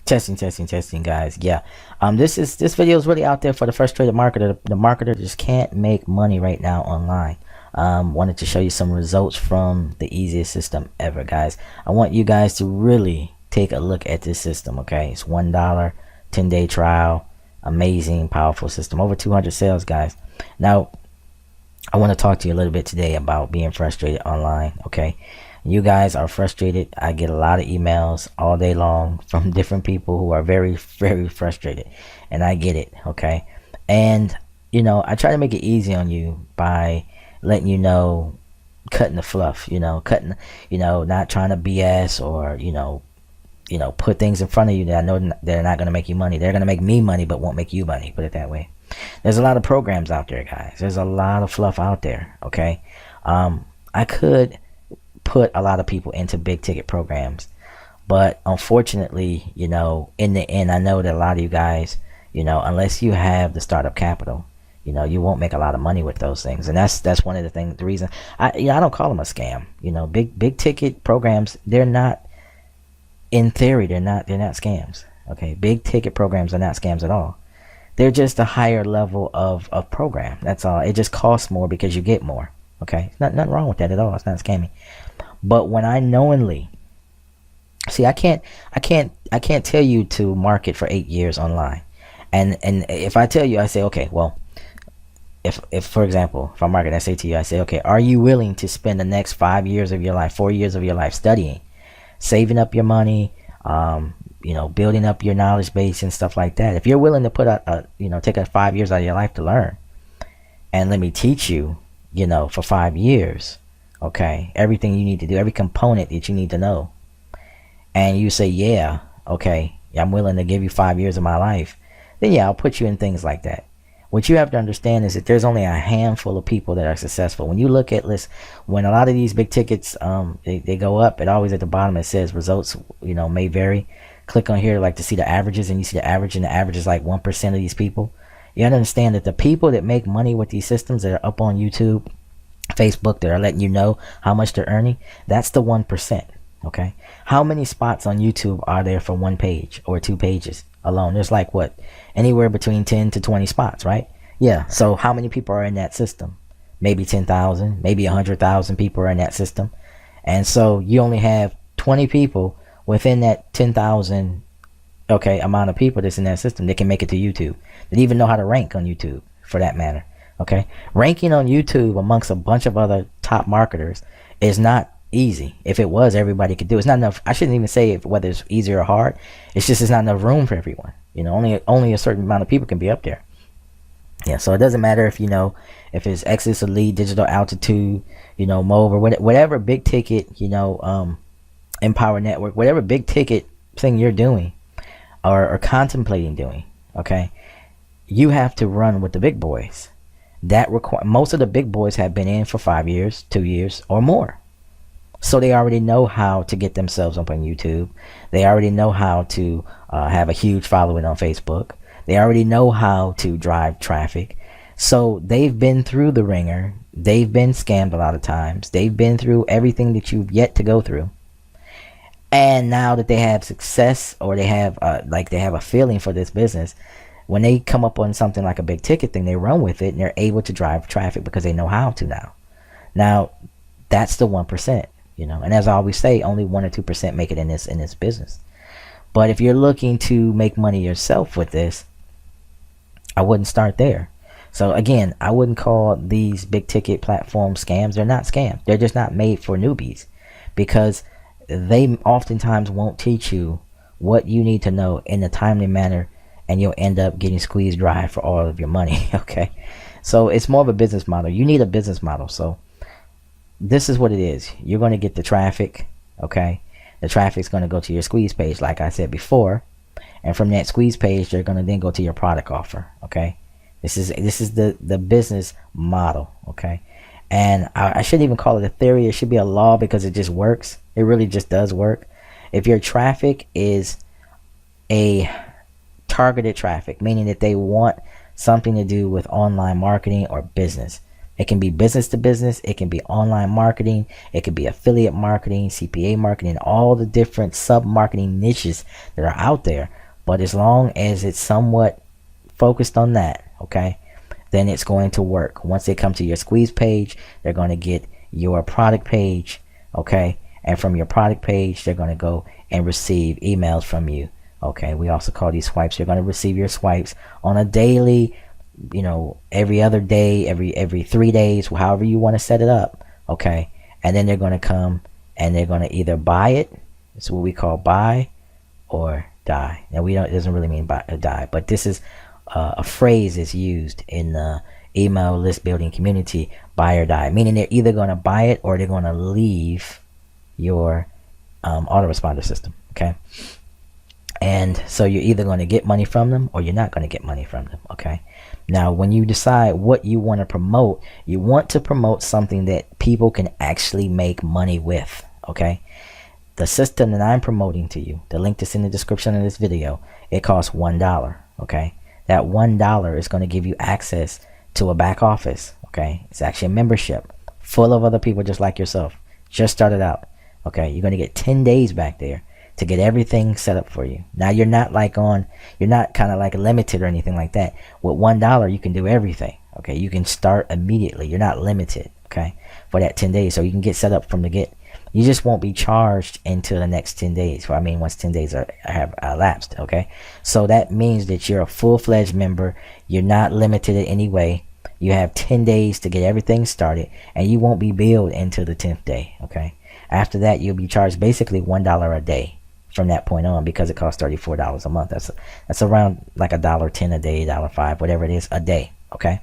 Testing, guys. Yeah. This video is really out there for the frustrated marketer. The marketer just can't make money right now online. Wanted to show you some results from the easiest system ever, guys. I want you guys to really take a look at this system. Okay, it's $1, 10-day trial, amazing, powerful system, over 200 sales, guys. Now, I want to talk to you a little bit today about being frustrated online. Okay, you guys are frustrated. I get a lot of emails all day long from different people who are very, very frustrated, and I get it. Okay, and you know, I try to make it easy on you by letting you know, cutting the fluff. Not trying to BS or put things in front of you that I know they're not going to make you money. They're going to make me money, but won't make you money. Put it that way. There's a lot of programs out there, guys. There's a lot of fluff out there. Okay, I could put a lot of people into big ticket programs, but unfortunately, in the end, I know that a lot of you guys, unless you have the startup capital, you won't make a lot of money with those things. And that's one of the things, the reason I don't call them a scam. Big ticket programs, they're not, in theory, they're not scams. Okay, big ticket programs are not scams at all. They're just a higher level of program. That's all. It just costs more because you get more. Okay, nothing wrong with that at all. It's not scamming. But when I knowingly see, I can't tell you to market for 8 years online. And if I tell you, I say, okay, well, if for example, if I'm marketing, I say to you, I say, okay, are you willing to spend the next 5 years of your life, 4 years of your life studying, saving up your money, building up your knowledge base and stuff like that? If you're willing to put take 5 years out of your life to learn, and let me teach you, for 5 years, okay, everything you need to do, every component that you need to know, and you say, yeah, okay, I'm willing to give you 5 years of my life, then yeah, I'll put you in things like that. What you have to understand is that there's only a handful of people that are successful. When you look at lists, when a lot of these big tickets, they go up, it always at the bottom it says results, may vary. Click on here like to see the averages, and you see the average, and the average is like 1% of these people. You have to understand that the people that make money with these systems that are up on YouTube, Facebook, that are letting you know how much they're earning, that's the 1%. Okay, how many spots on YouTube are there for one page or 2 pages alone? There's like what, anywhere between 10 to 20 spots, right? Yeah, so how many people are in that system? Maybe 10,000, maybe 100,000 people are in that system. And so you only have 20 people within that 10,000 amount of people that's in that system that can make it to YouTube, that even know how to rank on YouTube, for that matter. Okay, ranking on YouTube amongst a bunch of other top marketers is not easy. If it was, everybody could do it. It's not enough. I shouldn't even say whether it's easy or hard. It's just, it's not enough room for everyone. Only a certain amount of people can be up there. Yeah, so it doesn't matter if if it's Exodus Elite, Digital Altitude, mobile, whatever big ticket, Empower Network, whatever big ticket thing you're doing or contemplating doing. Okay, you have to run with the big boys. Most of the big boys have been in for 5 years, 2 years, or more. So they already know how to get themselves up on YouTube. They already know how to have a huge following on Facebook. They already know how to drive traffic. So they've been through the ringer. They've been scammed a lot of times. They've been through everything that you've yet to go through. And now that they have success, or they have they have a feeling for this business, when they come up on something like a big ticket thing, they run with it, and they're able to drive traffic because they know how to now. Now, that's the 1%. And as I always say, only 1 or 2% make it in this business. But if you're looking to make money yourself with this, I wouldn't start there. So again, I wouldn't call these big ticket platforms scams. They're not scams. They're just not made for newbies, because they oftentimes won't teach you what you need to know in a timely manner, and you'll end up getting squeezed dry for all of your money. Okay, so it's more of a business model. You need a business model. So this is what it is. You're going to get the traffic. Okay, the traffic's going to go to your squeeze page, like I said before, and from that squeeze page, they're going to then go to your product offer. Okay, this is the business model. Okay, and I shouldn't even call it a theory. It should be a law, because it just works. It really just does work. If your traffic is a targeted traffic, meaning that they want something to do with online marketing or business, It can be business to business. It can be online marketing. It can be affiliate marketing, CPA marketing, all the different sub-marketing niches that are out there. But as long as it's somewhat focused on that, okay, then it's going to work. Once they come to your squeeze page, they're going to get your product page, okay, and from your product page, they're going to go and receive emails from you, okay. We also call these swipes. You're going to receive your swipes on a daily, every other day, every 3 days, however you want to set it up, okay. And then they're going to come and they're going to either buy it. It's what we call buy or die. Now it doesn't really mean buy or die, but this is a phrase is used in the email list building community, buy or die, meaning they're either going to buy it or they're going to leave your autoresponder system, okay. And so you're either going to get money from them or you're not going to get money from them, okay. Now when you decide what you want to promote, you want to promote something that people can actually make money with, okay. The system that I'm promoting to you, the link that's in the description of this video, it costs $1, okay. That $1 is going to give you access to a back office, okay. It's actually a membership full of other people just like yourself, just started out, okay. You're going to get 10 days back there to get everything set up for you. Now you're not you're not kind of like limited or anything like that. With $1 you can do everything, okay. You can start immediately. You're not limited, okay, for that 10 days. So you can get set up from the get. You just won't be charged until the next 10 days. I mean, once 10 days have elapsed, okay? So that means that you're a full-fledged member. You're not limited in any way. You have 10 days to get everything started, and you won't be billed until the 10th day, okay? After that, you'll be charged basically $1 a day from that point on, because it costs $34 a month. That's around like $1.10 a day, $1.05, whatever it is a day, okay?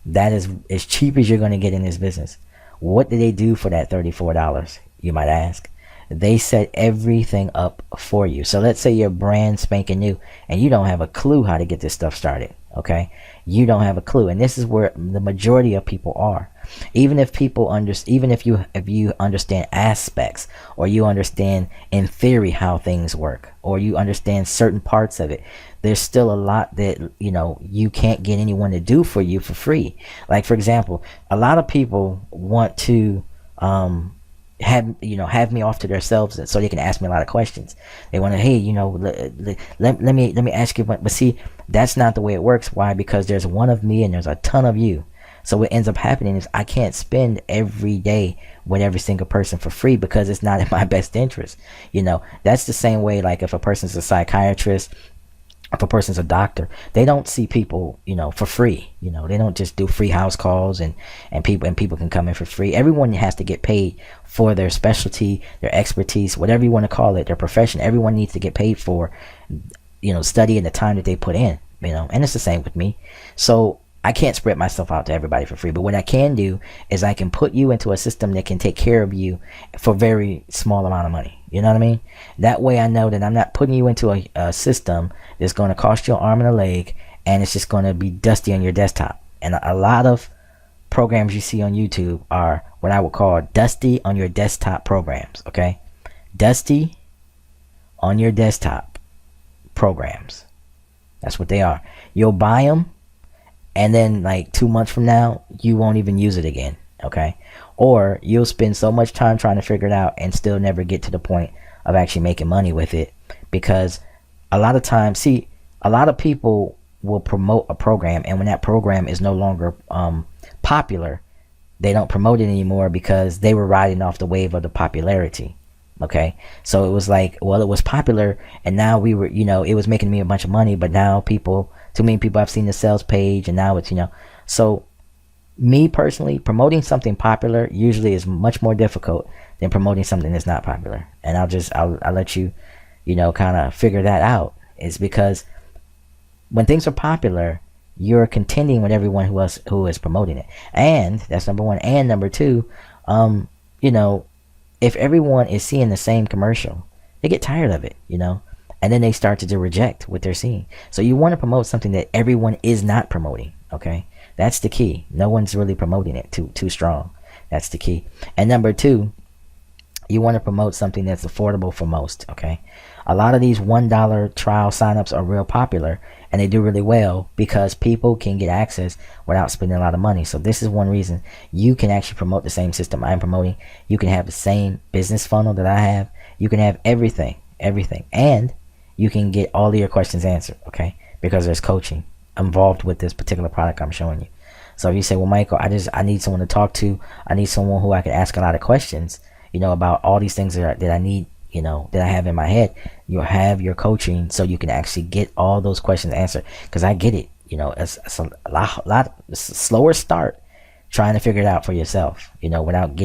That is as cheap as you're going to get in this business. What do they do for that $34, you might ask? They set everything up for you. So let's say you're brand spanking new and you don't have a clue how to get this stuff started, okay? You don't have a clue, and this is where the majority of people are. Even if you understand aspects, or you understand in theory how things work, or you understand certain parts of it, there's still a lot that you can't get anyone to do for you for free. Like, for example, a lot of people want to have me off to themselves so they can ask me a lot of questions. They want to, hey, let me ask you, but see, that's not the way it works. Why? Because there's one of me and there's a ton of you. So what ends up happening is I can't spend every day with every single person for free, because it's not in my best interest. That's the same way, like if a person's a psychiatrist, if a person's a doctor, they don't see people, for free. They don't just do free house calls and people can come in for free. Everyone has to get paid for their specialty, their expertise, whatever you want to call it, their profession. Everyone needs to get paid for, study and the time that they put in, and it's the same with me. So I can't spread myself out to everybody for free, but what I can do is I can put you into a system that can take care of you for very small amount of money. You know what I mean? That way I know that I'm not putting you into a system that's going to cost you an arm and a leg, and it's just going to be dusty on your desktop. And a lot of programs you see on YouTube are what I would call dusty on your desktop programs, okay? Dusty on your desktop programs. That's what they are. You'll buy them, and then like 2 months from now, you won't even use it again, okay? Or you'll spend so much time trying to figure it out and still never get to the point of actually making money with it. Because a lot of times, a lot of people will promote a program, and when that program is no longer popular, they don't promote it anymore because they were riding off the wave of the popularity. Okay, so it was like, well, it was popular, and now we were, it was making me a bunch of money, but now too many people have seen the sales page, and now it's, so me personally, promoting something popular usually is much more difficult than promoting something that's not popular. And I'll let you, kind of figure that out. Is because when things are popular, you're contending with everyone who is promoting it. And that's number one. And number two, if everyone is seeing the same commercial, they get tired of it, and then they start to reject what they're seeing. So you want to promote something that everyone is not promoting, okay? That's the key. No one's really promoting it too strong. That's the key. And number two, you want to promote something that's affordable for most, okay? A lot of these $1 trial signups are real popular, and they do really well because people can get access without spending a lot of money. So this is one reason you can actually promote the same system I'm promoting. You can have the same business funnel that I have. You can have everything, and you can get all of your questions answered, okay? Because there's coaching involved with this particular product I'm showing you. So if you say, well, Michael, I need someone to talk to. I need someone who I can ask a lot of questions, about all these things that I need, that I have in my head. You'll have your coaching so you can actually get all those questions answered. Because I get it, it's a lot slower start trying to figure it out for yourself, without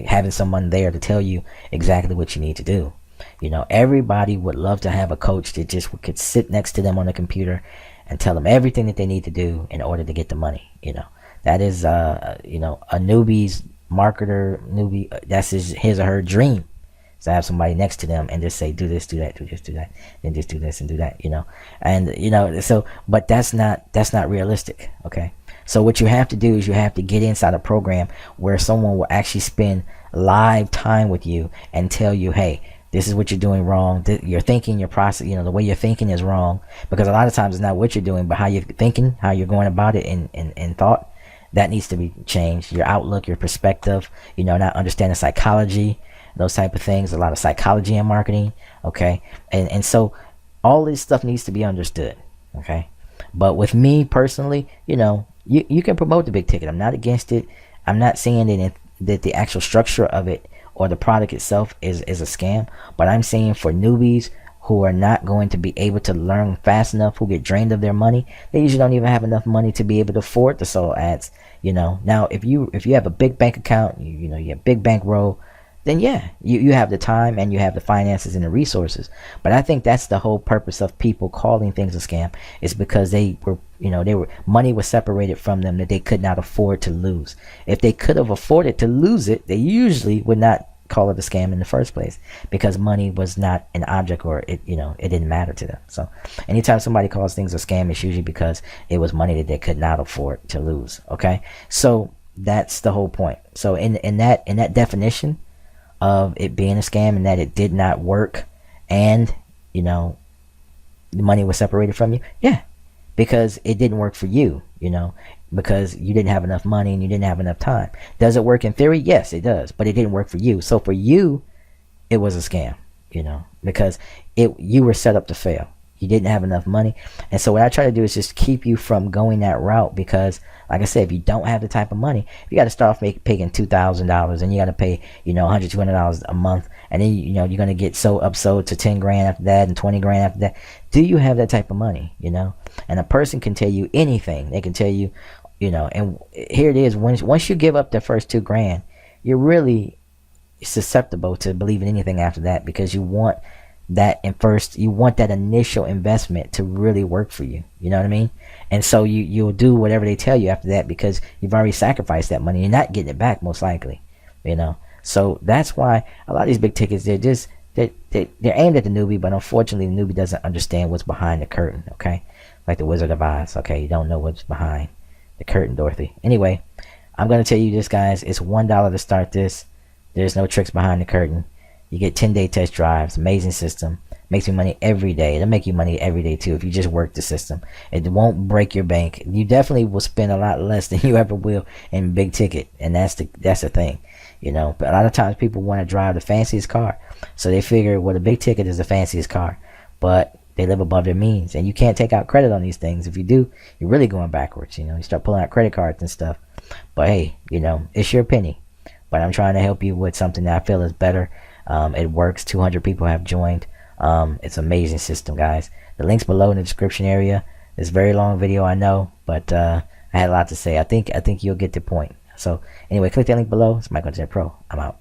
having someone there to tell you exactly what you need to do. Everybody would love to have a coach that just could sit next to them on the computer and tell them everything that they need to do in order to get the money. That is a newbie's newbie, that's his or her dream. So have somebody next to them and just say, do this, do that, do this, do that, then just do this and do that, and so, but that's not realistic. Okay. So what you have to do is you have to get inside a program where someone will actually spend live time with you and tell you, hey, this is what you're doing wrong. Your thinking, your process, the way you're thinking is wrong. Because a lot of times it's not what you're doing, but how you're thinking, how you're going about it in thought. That needs to be changed. Your outlook, your perspective, not understanding psychology, those type of things. A lot of psychology in marketing. Okay. And so all this stuff needs to be understood. Okay. But with me personally, you can promote the big ticket. I'm not against it. I'm not saying that the actual structure of it or the product itself is a scam, but I'm saying for newbies who are not going to be able to learn fast enough, who get drained of their money, they usually don't even have enough money to be able to afford the solo ads. Now if you have a big bank account, you have big bankroll, then yeah, you have the time and you have the finances and the resources. But I think that's the whole purpose of people calling things a scam, is because they were money was separated from them that they could not afford to lose. If they could have afforded to lose it, they usually would not call it a scam in the first place, because money was not an object, or it didn't matter to them. So anytime somebody calls things a scam, it's usually because it was money that they could not afford to lose. Okay, so that's the whole point. So in that definition of it being a scam, and that it did not work, and the money was separated from you, yeah, because it didn't work for you, because you didn't have enough money and you didn't have enough time. Does it work in theory? Yes, it does, but it didn't work for you. So for you, it was a scam, because you were set up to fail. You didn't have enough money. And so what I try to do is just keep you from going that route, because like I said, if you don't have the type of money, you got to start off paying $2,000, and you got to pay, $100, $200 a month. And then, you're going to get so upsold to 10 grand after that and 20 grand after that. Do you have that type of money? And a person can tell you anything. They can tell you, and here it is. Once you give up the first 2 grand, you're really susceptible to believing anything after that, because you want that initial investment to really work for you. You know what I mean? And so you'll do whatever they tell you after that, because you've already sacrificed that money. You're not getting it back, most likely. So that's why a lot of these big tickets, they're aimed at the newbie, but unfortunately the newbie doesn't understand what's behind the curtain. Okay, like the Wizard of Oz. Okay, you don't know what's behind the curtain, Dorothy. Anyway, I'm gonna tell you this, guys. It's $1 to start this. There's no tricks behind the curtain. You get 10-day test drives. Amazing system. Makes you money every day. It'll make you money every day too if you just work the system. It won't break your bank. You definitely will spend a lot less than you ever will in big ticket, and that's the thing. But a lot of times people want to drive the fanciest car, so they figure, well, the big ticket is the fanciest car, but they live above their means, and you can't take out credit on these things. If you do, you're really going backwards. You start pulling out credit cards and stuff. But hey, it's your penny. But I'm trying to help you with something that I feel is better. It works. 200 people have joined. It's an amazing system, guys. The link's below in the description area. It's a very long video, I know, but I had a lot to say. I think you'll get the point. So anyway, click that link below. It's Michael Jet Pro. I'm out.